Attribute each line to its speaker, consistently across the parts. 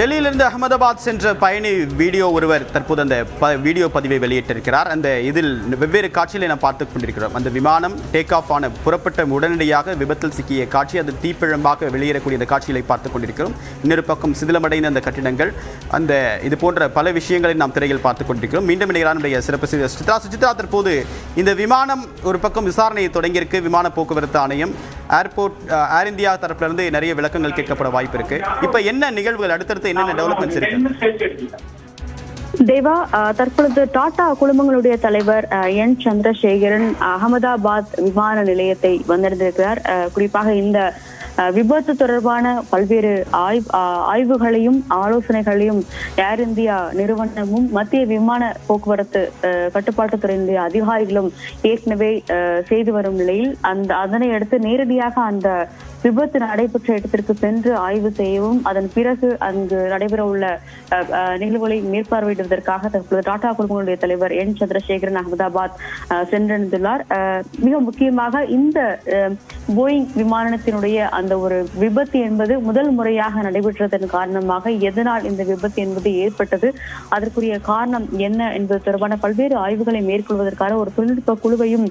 Speaker 1: டெல்லியிலிருந்து அகமதாபாத் சென்ற பயணி வீடியோ ஒருவர் தற்போது அந்த வீடியோ பதிவை வெளியிட்டிருக்கிறார். அந்த இதில் வெவ்வேறு காட்சிகளை நாம் பார்த்துக் கொண்டிருக்கிறோம். அந்த விமானம் டேக் ஆஃப் ஆன புறப்பட்ட உடனடியாக விபத்தில் சிக்கிய காட்சி, அது தீப்பிழம்பாக வெளியேறக்கூடிய அந்த காட்சிகளை பார்த்துக் கொண்டிருக்கிறோம். இன்னொரு பக்கம் சிதிலமடைந்த அந்த கட்டிடங்கள், அந்த இது போன்ற பல விஷயங்களை நாம் திரையில் பார்த்துக் கொண்டிருக்கிறோம். மீண்டும் இணைகிறாருடைய சிறப்பு செய்தி சுசித்ரா. தற்போது இந்த விமானம் ஒரு பக்கம் விசாரணையை தொடங்கியிருக்கு. விமான போக்குவரத்து ஆணையம், ஏர் இந்தியா தரப்பிலிருந்து நிறைய விளக்கங்கள் கேட்கப்பட வாய்ப்பு இருக்கு. இப்ப என்ன நிகழ்வுகள், அடுத்தடுத்து என்னென்ன டெவலப்மெண்ட்ஸ் இருக்கு?
Speaker 2: தேவா, தற்பொழுது டாடா குழுமங்களுடைய தலைவர் என் சந்திரசேகரன் அகமதாபாத் விமான நிலையத்தை வந்திருந்திருக்கிறார். குறிப்பாக இந்த விபத்து தொடர்பான பல்வேறு ஆய்வுகளையும் ஆலோசனைகளையும் ஏர் இந்தியா நிறுவனமும் மத்திய விமான போக்குவரத்து கட்டுப்பாட்டுத்துறையினுடைய அதிகாரிகளும் ஏற்கனவே செய்து வரும் நிலையில் அதனை அடுத்து நேரடியாக அந்த விபத்து நடைபெற்ற இடத்திற்கு சென்று ஆய்வு செய்யவும், அதன் பிறகு அங்கு நடைபெற உள்ள நிகழ்வுகளை மேற்பார்வையிடுவதற்காக தற்போது டாடா குழுமங்களுடைய தலைவர் என் சந்திரசேகரன் அகமதாபாத் சென்றடைந்துள்ளார். மிக முக்கியமாக இந்த போயிங் விமானத்தினுடைய அந்த ஒரு விபத்து என்பது முதல் முறையாக நடைபெற்றதன் காரணமாக எதனால் இந்த விபத்து என்பது ஏற்பட்டது, அதற்குரிய காரணம் என்ன என்பது தொடர்பான பல்வேறு ஆய்வுகளை மேற்கொள்வதற்கான ஒரு தொழில்நுட்ப குழுவையும்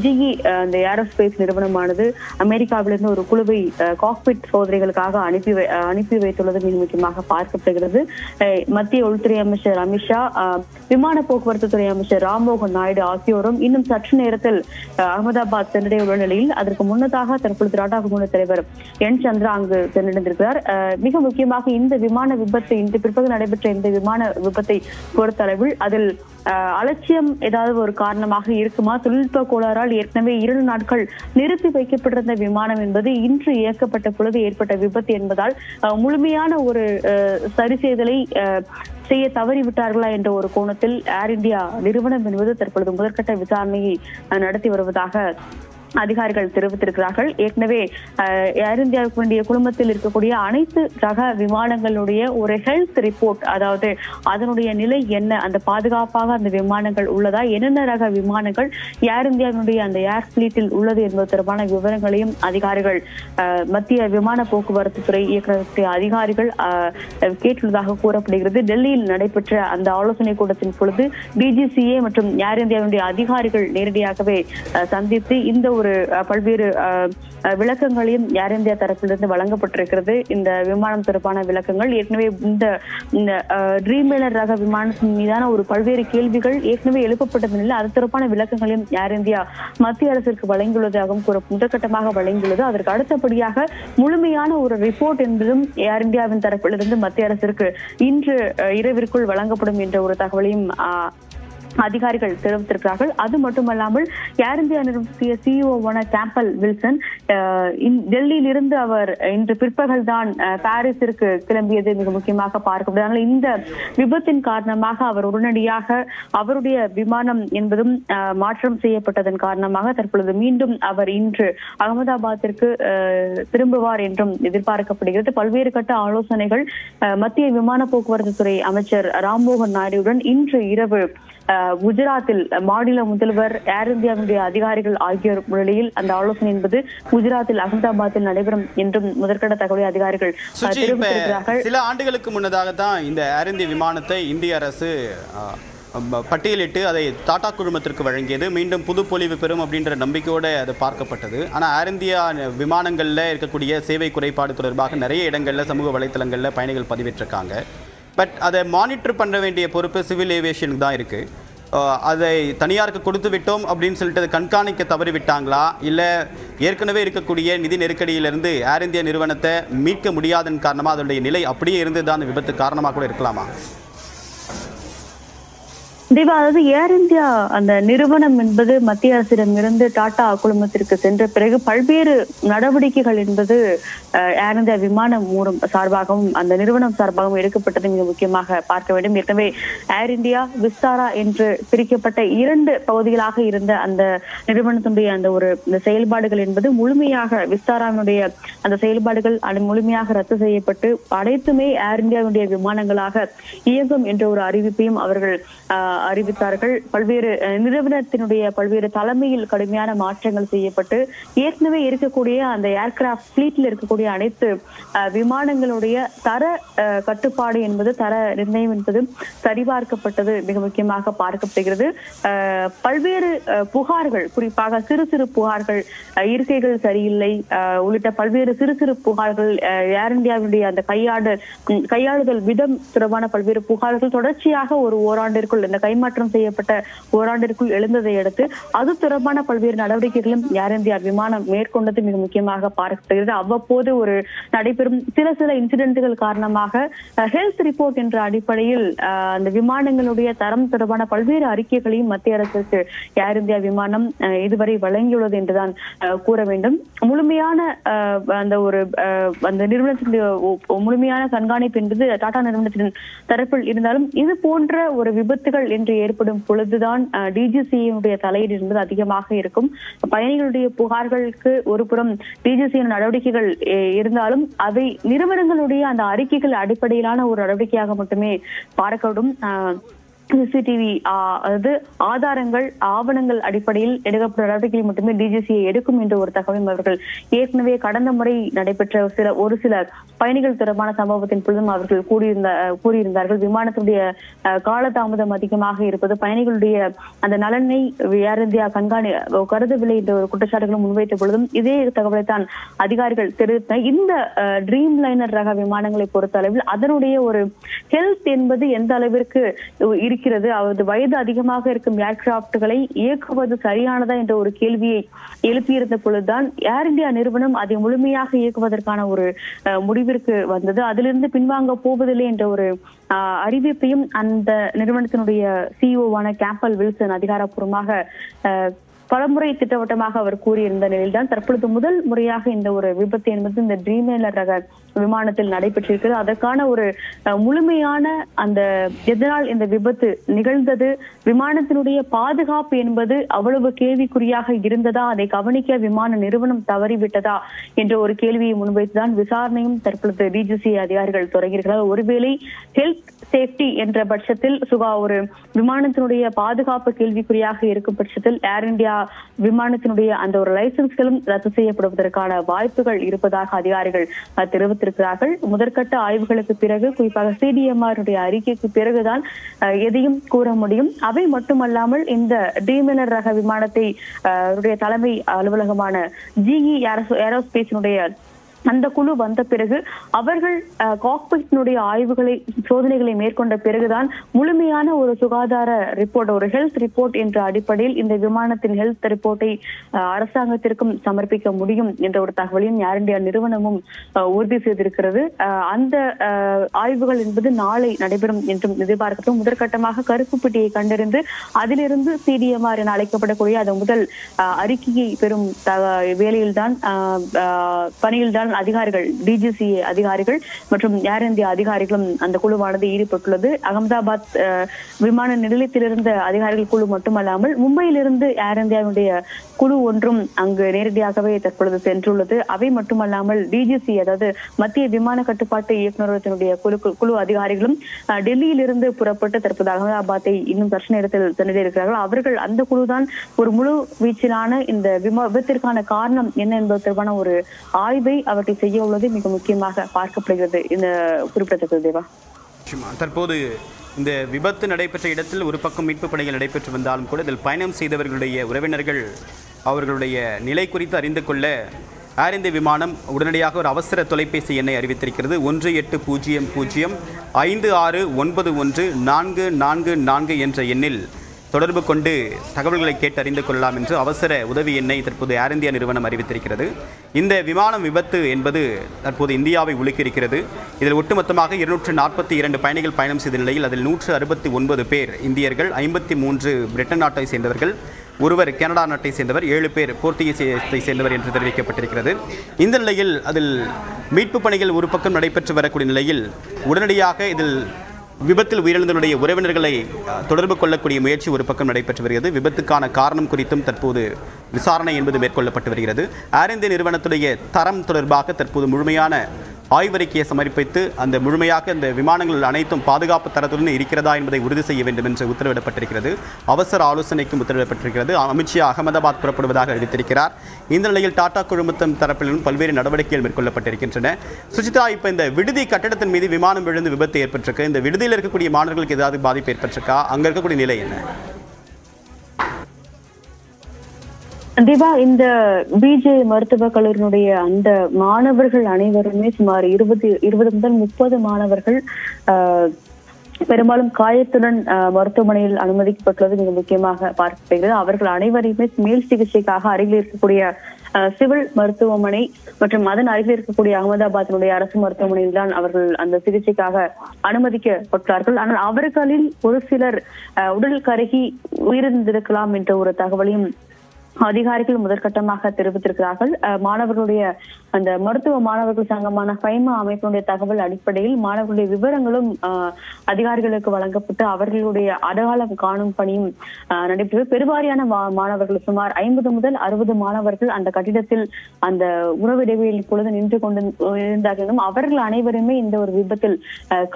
Speaker 2: GE அந்த ஏரோஸ்பேஸ் நிறுவனமானது அமெரிக்காவிலிருந்து ஒரு குழுவை காக்பிட் சோதனைகளுக்காக அனுப்பி வைத்துள்ளது மிக முக்கியமாக பார்க்கப்படுகிறது. மத்திய உள்துறை அமைச்சர் அமித்ஷா, விமான போக்குவரத்து துறை அமைச்சர் ராம்மோகன் நாயுடு ஆகியோரும் இன்னும் சற்று நேரத்தில் அகமதாபாத் சென்றடைய உள்ள நிலையில் அதற்கு முன்னதாக தற்பொழுது டாடா குழும தலைவர் என் சந்திரா அங்கு சென்றடைந்திருக்கிறார். மிக முக்கியமாக இந்த விமான விபத்து, இன்று பிற்பகல் நடைபெற்ற இந்த விமான விபத்தை பொறுத்தளவில் அதில் அலட்சியம் ஏதாவது ஒரு காரணமாக இருக்குமா? தொழில்நுட்ப கோளாறால் ஏற்கனவே 2 நாட்கள் நிறுத்தி வைக்கப்பட்டிருந்த விமானம் என்பது இன்று இயக்கப்பட்ட பொழுது ஏற்பட்ட விபத்து என்பதால் முழுமையான ஒரு சரி செய்தலை செய்ய தவறிவிட்டார்களா என்ற ஒரு கோணத்தில் ஏர் இந்தியா நிறுவனம் என்பது தற்பொழுது முதற்கட்ட விசாரணையை நடத்தி வருவதாக அதிகாரிகள் தெரிவித்திருக்கிறார்கள். ஏற்கனவே ஏர் இந்தியாவுக்கு வேண்டிய குழுமத்தில் இருக்கக்கூடிய அனைத்து ரக விமானங்களுடைய ஒரு ஹெல்த் ரிப்போர்ட், அதாவது அதனுடைய நிலை என்ன, அந்த பாதுகாப்பாக அந்த விமானங்கள் உள்ளதா, என்னென்ன ரக விமானங்கள் ஏர் இந்தியாவினுடைய அந்த ஏர் பிளீட்டில் உள்ளது என்பது தொடர்பான விவரங்களையும் அதிகாரிகள் மத்திய விமான போக்குவரத்து துறை இயக்குநரகத்துடைய அதிகாரிகள் கேட்டுள்ளதாக கூறப்படுகிறது. டெல்லியில் நடைபெற்ற அந்த ஆலோசனை கூட்டத்தின் பொழுது DGCA மற்றும் ஏர் இந்தியாவினுடைய அதிகாரிகள் நேரடியாகவே சந்தித்து இந்த ஒரு பல்வேறு விளக்கங்களையும் ஏர் இந்தியா தரப்பிலிருந்து வழங்கப்பட்டிருக்கிறது. இந்த விமானம் தொடர்பான விளக்கங்கள் ஏற்கனவே இந்த ட்ரீம்லைனர் ரக விமானத்தின் மீதான ஒரு பல்வேறு கேள்விகள் ஏற்கனவே எழுப்பப்பட்ட நிலையில் அது தொடர்பான விளக்கங்களையும் ஏர் இந்தியா மத்திய அரசிற்கு வழங்கியுள்ளதாகவும் முதற்கட்டமாக வழங்கியுள்ளது. அதற்கு அடுத்தபடியாக முழுமையான ஒரு ரிப்போர்ட் என்பதும் ஏர் இந்தியாவின் தரப்பிலிருந்து மத்திய அரசிற்கு இன்று இரவிற்குள் வழங்கப்படும் என்ற ஒரு தகவலையும் அதிகாரிகள் தெரிவித்திருக்கிறார்கள். அது மட்டுமல்லாமல் ஏர் இந்தியா நிறுவனத்திய CEO கேம்பல் வில்சன் டெல்லியில் இருந்து அவர் இன்று பிற்பகல் தான் பாரிஸிற்கு கிளம்பியது மிக முக்கியமாக பார்க்கப்படுகிறார்கள். இந்த விபத்தின் காரணமாக அவர் உடனடியாக அவருடைய விமானம் என்பதும் மாற்றம் செய்யப்பட்டதன் காரணமாக தற்பொழுது மீண்டும் அவர் இன்று அகமதாபாத்திற்கு திரும்புவார் என்றும் எதிர்பார்க்கப்படுகிறது. பல்வேறு கட்ட ஆலோசனைகள் மத்திய விமான போக்குவரத்து துறை அமைச்சர் ராம்மோகன் நாயுடுடன் இன்று இரவு குஜராத்தில் மாநில முதல்வர், ஏர் இந்தியாவுடைய அதிகாரிகள் ஆகியோர் முன்னிலையில் அந்த ஆலோசனை என்பது குஜராத்தில் அகமதாபாத்தில் நடைபெறும் என்றும் முதற்கட்ட தகவலை அதிகாரிகள் தெரிவித்திருக்கிறார்கள்.
Speaker 1: சில ஆண்டுகளுக்கு முன்னதாக தான் இந்த ஏர் இந்தியா விமானத்தை இந்திய அரசு பட்டியலிட்டு அதை டாடா குழுமத்திற்கு வழங்கியது. மீண்டும் புது பொலிவு பெறும் அப்படின்ற நம்பிக்கையோடு அது பார்க்கப்பட்டது. ஆனால் ஏர் இந்தியா விமானங்களில் இருக்கக்கூடிய சேவை குறைபாடு தொடர்பாக நிறைய இடங்களில் சமூக வலைத்தளங்களில் பயணிகள் பதிவிட்டிருக்காங்க. பட் அதை மானிட்டர் பண்ண வேண்டிய பொறுப்பு சிவில் ஏவியேஷனுக்கு தான் இருக்குது. அதை தனியாருக்கு கொடுத்து விட்டோம் அப்படின்னு சொல்லிட்டு அதை கண்காணிக்க தவறி விட்டாங்களா, இல்லை ஏற்கனவே இருக்கக்கூடிய நிதி நெருக்கடியிலிருந்து ஏர் இந்தியா நிறுவனத்தை மீட்க முடியாதன் காரணமாக அதனுடைய நிலை அப்படியே இருந்ததுதான் விபத்து காரணமாக கூட இருக்கலாமா?
Speaker 2: தேவா, அதாவது ஏர் இந்தியா அந்த நிறுவனம் என்பது மத்திய அரசிடமிருந்து டாடா குழுமத்திற்கு சென்ற பிறகு பல்வேறு நடவடிக்கைகள் என்பது ஏர் இந்தியா விமானம் சார்பாகவும் அந்த நிறுவனம் சார்பாகவும் எடுக்கப்பட்டது மிக முக்கியமாக பார்க்க வேண்டும். ஏற்கனவே ஏர் இந்தியா விஸ்தாரா என்று பிரிக்கப்பட்ட 2 பகுதிகளாக இருந்த அந்த நிறுவனத்தினுடைய அந்த ஒரு செயல்பாடுகள் என்பது முழுமையாக விஸ்தாராவினுடைய அந்த செயல்பாடுகள் முழுமையாக ரத்து செய்யப்பட்டு அனைத்துமே ஏர் இந்தியாவுடைய விமானங்களாக இயங்கும் என்ற ஒரு அறிவிப்பையும் அவர்கள் அறிவித்தார்கள். பல்வேறு நிறுவனத்தினுடைய பல்வேறு தலைமையில் கடுமையான மாற்றங்கள் செய்யப்பட்டு ஏற்கனவே இருக்கக்கூடிய அந்த ஏர்கிராப்ட் ஃபிளீட்ல இருக்கக்கூடிய அனைத்து விமானங்களுடைய தர கட்டுப்பாடு என்பது, தர நிர்ணயம் என்பது சரிபார்க்கப்பட்டது மிக முக்கியமாக பார்க்கப்படுகிறது. பல்வேறு புகார்கள், குறிப்பாக சிறு சிறு புகார்கள், இருக்கைகள் சரியில்லை உள்ளிட்ட பல்வேறு சிறு சிறு புகார்கள், ஏர் இந்தியாவுடைய அந்த கையாளுதல் விதம் தொடர்பான பல்வேறு புகார்கள் தொடர்ச்சியாக ஓராண்டிற்குள், இந்த கைமாற்றம் செய்யப்பட்ட ஓராண்டிற்குள் எழுந்ததை அடுத்து அது தொடர்பான பல்வேறு நடவடிக்கைகளும் ஏர் இந்தியா விமானம் மேற்கொண்டது மிக முக்கியமாக பார்க்கப்படுகிறது. அவ்வப்போது நடைபெறும் சில இன்சிடென்ட்கள் காரணமாக ஹெல்த் ரிப்போர்ட் என்ற அடிப்படையில் அந்த விமானங்களுடைய தரம் தொடர்பான பல்வேறு அறிக்கைகளையும் மத்திய அரசுக்கு ஏர் இந்தியா விமானம் இதுவரை வழங்கியுள்ளது என்றுதான் கூற வேண்டும். முழுமையான அந்த நிறுவனத்தினுடைய முழுமையான கண்காணிப்பு என்பது டாடா நிறுவனத்தின் தரப்பில் இருந்தாலும் இது போன்ற ஒரு விபத்துகள் என்று ஏற்படும் பொழுதுதான் டிஜிசியினுடைய தலையீடு என்பது அதிகமாக இருக்கும். பயணிகளுடைய புகார்களுக்கு ஒரு புறம் டிஜிசியின் நடவடிக்கைகள் இருந்தாலும் அவை நிறுவனங்களுடைய அந்த அறிக்கைகள் அடிப்படையிலான ஒரு நடவடிக்கையாக மட்டுமே பார்க்கப்படும். சிசிடிவி அதாவது ஆதாரங்கள், ஆவணங்கள் அடிப்படையில் எடுக்கப்பட்ட நடவடிக்கைகளை மட்டுமே டிஜிசியை எடுக்கும் என்ற ஒரு தகவலும் அவர்கள் ஏற்கனவே கடந்த முறை நடைபெற்ற ஒரு சில பயணிகள் தொடர்பான சம்பவத்தின் பொழுதும் அவர்கள் கூறியிருந்தார்கள். விமானத்துடைய காலதாமதம் அதிகமாக இருப்பது பயணிகளுடைய அந்த நலனை ஏர் இந்தியா கருதவில்லை என்ற ஒரு குற்றச்சாட்டுகளும் முன்வைத்த பொழுதும் இதே தகவலை தான் அதிகாரிகள் தெரிவித்த. இந்த ட்ரீம் லைனர் ரக விமானங்களை பொறுத்த அளவில் அதனுடைய ஒரு ஹெல்த் என்பது எந்த அளவிற்கு இருக்கிறது, அதாவது வயது அதிகமாக இருக்கும் ஏர்கிராப்டுகளை இயக்குவது சரியானதா என்ற ஒரு கேள்வியை எழுப்பியிருந்த பொழுதுதான் ஏர் இந்தியா நிறுவனம் அதை முழுமையாக இயக்குவதற்கான ஒரு முடிவிற்கு வந்தது. அதிலிருந்து பின்வாங்க போவதில்லை என்ற ஒரு அறிவிப்பையும் அந்த நிறுவனத்தினுடைய சிஇஓவான கேம்பல் வில்சன் அதிகாரப்பூர்வமாக பலமுறை திட்டவட்டமாக அவர் கூறியிருந்த நிலையில்தான் தற்பொழுது முதல் முறையாக இந்த ஒரு விபத்து என்பது இந்த ட்ரீம்லைனர் ரக விமானத்தில் நடைபெற்றிருக்கிறது. அதற்கான ஒரு முழுமையான அந்த எதனால் இந்த விபத்து நிகழ்ந்தது, விமானத்தினுடைய பாதுகாப்பு என்பது அவ்வளவு கேள்விக்குறியாக இருந்ததா, அதை கவனிக்க விமான நிறுவனம் தவறிவிட்டதா என்ற ஒரு கேள்வியை முன்வைத்துதான் விசாரணையும் தற்பொழுது டிஜிசி அதிகாரிகள் தொடங்கியிருக்கிறார். ஒருவேளை ஹெல்த் சேஃப்டி என்ற பட்சத்தில் ஒரு விமானத்தினுடைய பாதுகாப்பு கேள்விக்குறியாக இருக்கும் பட்சத்தில் ஏர் இந்தியா விமானத்தினுடைய அந்த ஒரு லைசன்ஸ்களும் ரத்து செய்யப்படுவதற்கான வாய்ப்புகள் இருப்பதாக அதிகாரிகள் தெரிவித்திருக்கிறார்கள். முதற்கட்ட ஆய்வுகளுக்கு பிறகு, குறிப்பாக சிடிஎம்ஆர் அறிக்கைக்கு பிறகுதான் எதையும் கூற முடியும். அவை மட்டுமல்லாமல் இந்த ட்ரீம்லைனர் ரக விமானத்தை தலைமை அலுவலகமான ஜிஇ ஏரோஸ்பேஸினுடைய அந்த குழு வந்த பிறகு அவர்கள் காக்பிட்டினுடைய சோதனைகளை மேற்கொண்ட பிறகுதான் முழுமையான ஒரு சுகாதார ரிப்போர்ட், ஒரு ஹெல்த் ரிப்போர்ட் என்ற அடிப்படையில் இந்த விமானத்தின் ஹெல்த் ரிப்போர்ட்டை அரசாங்கத்திற்கும் சமர்ப்பிக்க முடியும் என்ற ஒரு தகவலையும் ஏர் இந்தியா நிறுவனமும் உறுதி செய்திருக்கிறது. அந்த ஆய்வுகள் என்பது நாளை நடைபெறும் என்றும் எதிர்பார்க்கப்படும். முதற்கட்டமாக கருப்பு பெட்டியை கண்டறிந்து அதிலிருந்து சிடிஎம்ஆர் என அழைக்கப்படக்கூடிய அது முதல் அறிக்கையை பெறும் வேலையில்தான் பணியில்தான் அதிகாரிகள், டிஜிசி அதிகாரிகள் மற்றும் ஏர் இந்தியா அதிகாரிகளும் அந்த குழுவானது ஈடுபட்டுள்ளது. அகமதாபாத் விமான நிலையத்திலிருந்த அதிகாரிகள் குழு மட்டுமல்லாமல் மும்பையிலிருந்து ஏர் இந்தியாவுடைய குழு ஒன்றும் அங்கு நேரடியாகவே தற்பொழுது சென்றுள்ளது. அவை மட்டுமல்லாமல் டிஜிசி, அதாவது மத்திய விமான கட்டுப்பாட்டு இயக்குநரகத்தினுடைய குழு அதிகாரிகளும் டெல்லியிலிருந்து புறப்பட்டு தற்போது அகமதாபாத்தை இன்னும் சற்று நேரத்தில் சென்றிருக்கிறார்கள். அவர்கள் அந்த குழுதான் ஒரு முழு வீச்சிலான இந்த விபத்திற்கான காரணம் என்ன என்பது தொடர்பான ஒரு ஆய்வை அவர்கள் செய்ய உள்ளது மிக முக்கியமாக பார்க்கப்படுகிறது. இந்த குறிப்பிடத்தக்கது தேவா.
Speaker 1: தற்போது இந்த விபத்து நடைபெற்ற இடத்தில் ஒரு பக்கம் மீட்பு பணிகள் நடைபெற்று வந்தாலும் கூட இதில் பயணம் செய்தவர்களுடைய உறவினர்கள் அவர்களுடைய நிலை குறித்து அறிந்து கொள்ள ஏர் இந்தியா விமானம் உடனடியாக ஒரு அவசர தொலைபேசி எண்ணை அறிவித்திருக்கிறது. 180056914444 என்ற எண்ணில் தொடர்பு கொண்டு தகவல்களை கேட்டு அறிந்து கொள்ளலாம் என்று அவசர உதவி எண்ணை தற்போது ஏர் இந்தியா நிறுவனம் அறிவித்திருக்கிறது. இந்த விமானம் விபத்து என்பது தற்போது இந்தியாவை உலுக்கியிருக்கிறது. இதில் ஒட்டுமொத்தமாக 242 பயணிகள் பயணம் செய்த நிலையில் அதில் 169 பேர் இந்தியர்கள், 53 பிரிட்டன் நாட்டை சேர்ந்தவர்கள், ஒருவர் கனடா நாட்டை சேர்ந்தவர், 7 பேர் போர்த்துகீசத்தை சேர்ந்தவர் என்று தெரிவிக்கப்பட்டிருக்கிறது. இந்த நிலையில் அதில் மீட்பு பணிகள் ஒரு பக்கம் நடைபெற்று வரக்கூடிய நிலையில் உடனடியாக இதில் விபத்தில் உயிரிழந்தவருடைய உறவினர்களை தொடர்பு கொள்ளக்கூடிய முயற்சி ஒரு பக்கம் நடைபெற்று வருகிறது. விபத்துக்கான காரணம் குறித்தும் தற்போது விசாரணை என்பது மேற்கொள்ளப்பட்டு வருகிறது. ஏர் இந்தியா நிறுவனத்துடைய தரம் தொடர்பாக தற்போது முழுமையான ஆய்வறிக்கையை சமர்ப்பித்து அந்த முழுமையாக இந்த விமானங்கள் அனைத்தும் பாதுகாப்பு தரத்துடன் இருக்கிறதா என்பதை உறுதி செய்ய வேண்டும் என்று உத்தரவிடப்பட்டிருக்கிறது. அவசர ஆலோசனைக்கும் உத்தரவிடப்பட்டிருக்கிறது. அமித்ஷா அகமதாபாத் புறப்படுவதாக அறிவித்திருக்கிறார். இந்த நிலையில் டாடா குழுமத்தின் தரப்பிலும் பல்வேறு நடவடிக்கைகள் மேற்கொள்ளப்பட்டிருக்கின்றன. சுஜிதா, இப்போ இந்த விடுதி கட்டடத்தின் மீது விமானம் விழுந்து விபத்து ஏற்பட்டிருக்கு. இந்த விடுதியில் இருக்கக்கூடிய மாணவர்களுக்கு ஏதாவது பாதிப்பு ஏற்பட்டிருக்கா? அங்க இருக்கக்கூடிய நிலை என்ன?
Speaker 2: தீபா, இந்த பிஜே மருத்துவக் கல்லூரியினுடைய அந்த மாணவர்கள் அனைவருமே சுமார் 20 முதல் 30 மாணவர்கள் பெரும்பாலும் காயத்துடன் மருத்துவமனையில் அனுமதிக்கப்பட்டுள்ளது மிக முக்கியமாக பார்க்கப்படுகிறது. அவர்கள் அனைவரையுமே மேல் சிகிச்சைக்காக அருகில் இருக்கக்கூடிய சிவில் மருத்துவமனை மற்றும் அதன் அருகில் இருக்கக்கூடிய அகமதாபாத்தினுடைய அரசு மருத்துவமனையில் தான் அவர்கள் அந்த சிகிச்சைக்காக அனுமதிக்கப்பட்டார்கள். ஆனால் அவர்களில் ஒரு சிலர் உடல் கருகி உயிரிழந்திருக்கலாம் என்ற ஒரு தகவலையும் அதிகாரிகள் முதற்கட்டமாக தெரிவித்திருக்கிறார்கள். மாணவர்களுடைய அந்த மருத்துவ மாணவர்கள் சங்கமான ஃபைமா அமைப்பினுடைய தகவல் அடிப்படையில் மாணவர்களுடைய விவரங்களும் அதிகாரிகளுக்கு வழங்கப்பட்டு அவர்களுடைய அடையாளம் காணும் பணியும் நடைபெற்றது. பெருவாரியான மாணவர்கள் சுமார் 50 முதல் 60 மாணவர்கள் அந்த கட்டிடத்தில் அந்த உணவு இடைவெளியில் பொழுது நின்று கொண்டு இருந்தார்களும் அவர்கள் அனைவருமே இந்த ஒரு விபத்தில்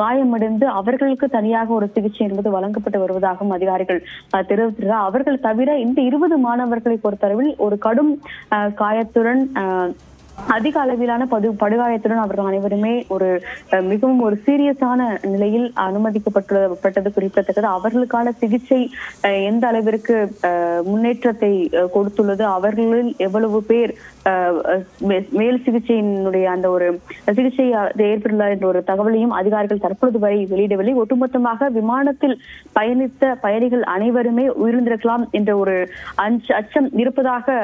Speaker 2: காயமடைந்து அவர்களுக்கு தனியாக ஒரு சிகிச்சை என்பது வழங்கப்பட்டு வருவதாகவும் அதிகாரிகள் தெரிவித்திருக்கிறார். அவர்கள் தவிர இந்த 20 மாணவர்களை பொறுத்தளவில் ஒரு கடும் காயத்துடன் அதிக அளவிலான படுகாயத்துடன் அவர்கள் அனைவருமே மிகவும் ஒரு சீரியஸான நிலையில் அனுமதிக்கப்பட்டது குறிப்பிடத்தக்கது. அவர்களுக்கான சிகிச்சை எந்த அளவிற்கு முன்னேற்றத்தை கொடுத்துள்ளது, அவர்களில் எவ்வளவு பேர் மேல் சிகிச்சையினுடைய அந்த ஒரு சிகிச்சை ஏற்பட்டுள்ளார் என்ற ஒரு தகவலையும் அதிகாரிகள் தற்பொழுது வரை வெளியிடவில்லை. ஒட்டுமொத்தமாக விமானத்தில் பயணித்த பயணிகள் அனைவருமே உயிரிழந்திருக்கலாம் என்ற ஒரு அச்சம் இருப்பதாக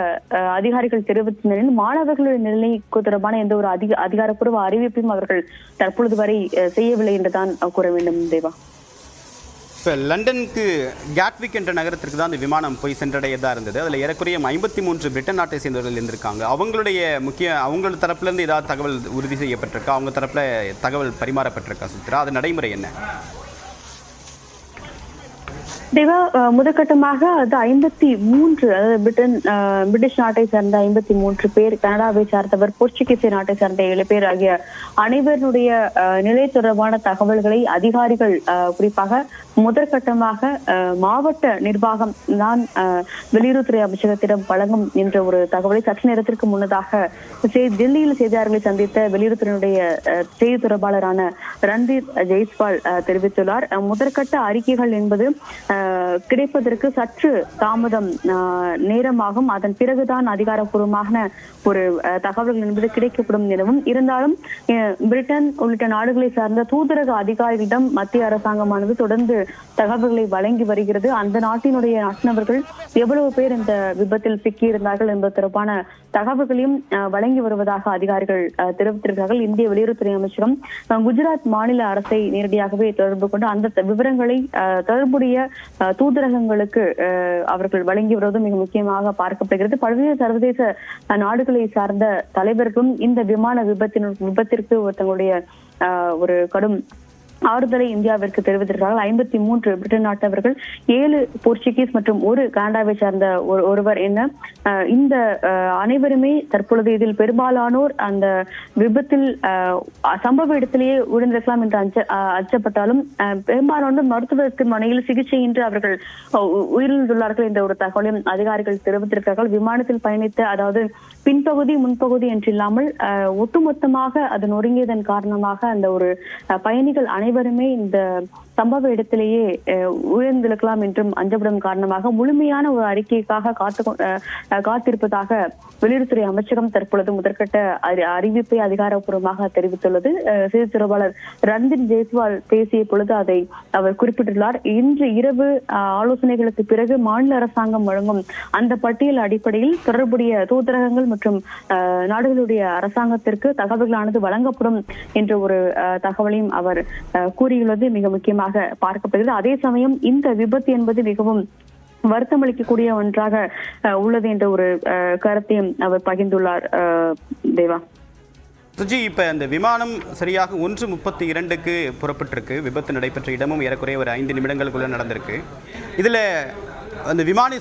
Speaker 2: அதிகாரிகள் தெரிவித்தனர். மாணவர்களுடைய நிலை தொடர்பான எந்த ஒரு அதிகாரப்பூர்வ அறிவிப்பையும் அவர்கள் தற்பொழுது வரை செய்யவில்லை என்றுதான் கூற வேண்டும். தேவா,
Speaker 1: இப்போ லண்டனுக்கு கேட்விக் என்ற நகரத்திற்கு தான் அந்த விமானம் போய் சென்றடையதாக இருந்தது. அதில் ஏறக்குறைய 53 பிரிட்டன் நாட்டை சேர்ந்தவர்கள் இருந்திருக்காங்க. அவங்களோட தரப்புலேருந்து ஏதாவது தகவல் உறுதி செய்யப்பட்டிருக்கா? அவங்க தரப்பில் தகவல் பரிமாறப்பட்டிருக்கா? சுத்ரா, அது நடைமுறை என்ன?
Speaker 2: தேவா, முதற்கட்டமாக அது 53, அதாவது பிரிட்டிஷ் நாட்டை சேர்ந்த 53 பேர், கனடாவை சார்ந்தவர், போர்ச்சுகீசிய நாட்டை சேர்ந்த 7 பேர் ஆகிய அனைவருடைய நிலை தொடர்பான தகவல்களை அதிகாரிகள் குறிப்பாக முதற்கட்டமாக மாவட்ட நிர்வாகம் தான் வெளியுறவுத்துறை அமைச்சகத்திடம் வழங்கும் என்ற ஒரு தகவலை சற்று நேரத்திற்கு முன்னதாக டெல்லியில் செய்தியாளர்களை சந்தித்த வெளியுறவுத்துறையினுடைய செய்தி தொடர்பாளரான ரன்தீப் ஜெய்ஸ்வால் தெரிவித்துள்ளார். முதற்கட்ட அறிக்கைகள் என்பது கிடைப்பதற்கு சற்று தாமதம் நேரமாகும். அதன் பிறகுதான் அதிகாரப்பூர்வமான ஒரு தகவல்கள் என்பது கிடைக்கப்படும் எனவும், இருந்தாலும் பிரிட்டன் உள்ளிட்ட நாடுகளை சார்ந்த தூதரக அதிகாரிகளிடம் மத்திய அரசாங்கமானது தொடர்ந்து தகவல்களை வழங்கி வருகிறது. அந்த நாட்டினுடைய நாட்டினவர்கள் எவ்வளவு பேர் இந்த விபத்தில் சிக்கியிருந்தார்கள் என்பது தொடர்பான தகவல்களையும் வழங்கி வருவதாக அதிகாரிகள் தெரிவித்திருக்கிறார்கள். இந்திய வெளியுறவுத்துறை அமைச்சகம் குஜராத் மாநில அரசை நேரடியாகவே தொடர்பு கொண்டு அந்த விவரங்களை தொடர்புடைய தூதரகங்களுக்கு அவர்கள் வழங்கி வருவதும் மிக முக்கியமாக பார்க்கப்படுகிறது. பல்வேறு சர்வதேச நாடுகளை சார்ந்த தலைவர்களும் இந்த விமான விபத்திற்கு தங்களுடைய ஒரு கடும் ஆறுதலை இந்தியாவிற்கு தெரிவித்திருக்கிறார்கள். 53 பிரிட்டன் நாட்டவர்கள், 7 போர்ச்சுகீஸ் மற்றும் 1 கனடாவை சார்ந்த ஒருவர் என இந்த அனைவருமே தற்பொழுது இதில் பெரும்பாலானோர் அந்த விபத்தில் சம்பவ இடத்திலேயே உயிரிழந்திருக்கலாம் என்று அச்சப்பட்டாலும் பெரும்பாலானோர் மருத்துவமனையில் சிகிச்சையின்றி அவர்கள் உயிரிழந்துள்ளார்கள் என்ற ஒரு தகவலையும் அதிகாரிகள் தெரிவித்திருக்கிறார்கள். விமானத்தில் பயணித்த, அதாவது பின்பகுதி முன்பகுதி என்றில்லாமல் ஒட்டுமொத்தமாக அது நொறுங்கியதன் காரணமாக அந்த ஒரு பயணிகள் அனைவருமே இந்த சம்பவ இடத்திலேயே உயர்ந்திருக்கலாம் என்றும் அஞ்சப்படும் காரணமாக முழுமையான ஒரு அறிக்கைக்காக காத்திருப்பதாக வெளியுறவுத்துறை அமைச்சகம் தற்பொழுது முதற்கட்ட அறிவிப்பை அதிகாரப்பூர்வமாக தெரிவித்துள்ளது. செய்தி தொடர்பாளர் ரன்தீப் ஜெய்ஸ்வால் பேசிய பொழுது அதை அவர் குறிப்பிட்டுள்ளார். இன்று இரவு ஆலோசனைகளுக்கு பிறகு மாநில அரசாங்கம் வழங்கும் அந்த பட்டியல் அடிப்படையில் தொடர்புடைய தூதரகங்கள் மற்றும் நாடுகளுடைய அரசாங்கத்திற்கு தகவல்களானது வழங்கப்படும் என்ற ஒரு தகவலையும் அவர் கூறியுள்ளது மிக முக்கியமாக பார்க்கப்படுகிறது. அதே சமயம் இந்த விபத்து என்பது மிகவும் வருத்தம் அளிக்கக்கூடிய ஒன்றாக உள்ளது என்ற ஒரு கருத்தையும் அவர் பகிர்ந்துள்ளார். தேவா,
Speaker 1: சுஜி, இப்போ இந்த விமானம் சரியாக 1:32 புறப்பட்டிருக்கு. விபத்து நடைபெற்ற இடமும் ஏறக்குறைய ஒரு 5 நிமிடங்களுக்குள்ள நடந்திருக்கு. இதில் அந்த விமானி